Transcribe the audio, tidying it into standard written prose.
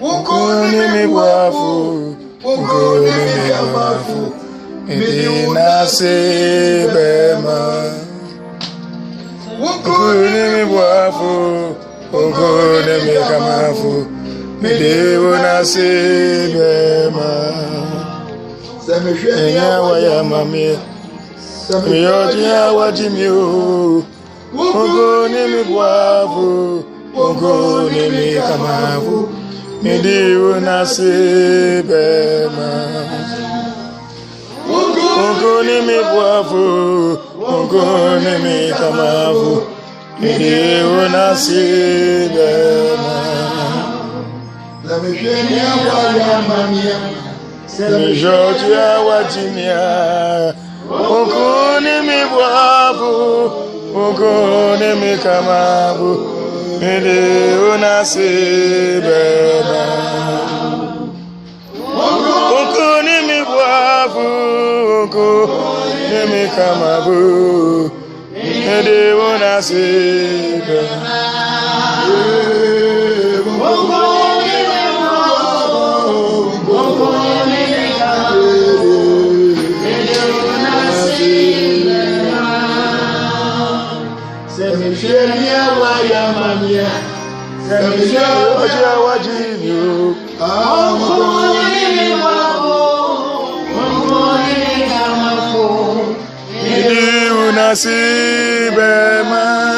Ukuni mi wafu, ukuni mi wafu, medina se bema. Ukuni mi wafu, ukuni mi kamafu, medina se bema. Enya waya mami, miyotia wajimiu. Ukuni mi wafu, ukuni mi kamafu. Medina se bema. Ukuni mi wafu, ukuni mi kamafu. Medina se bema. Mijotia wajimia. Ukuni mi wafu, ukuni mi kamafu. Medina se bema. Ukuni mi wafu, ukuni mi kamafu. Medina se bema. Semishenia waya mamia, semishenia wajinyo. Mungoni wako, mungoni kamafu. Medina se bema.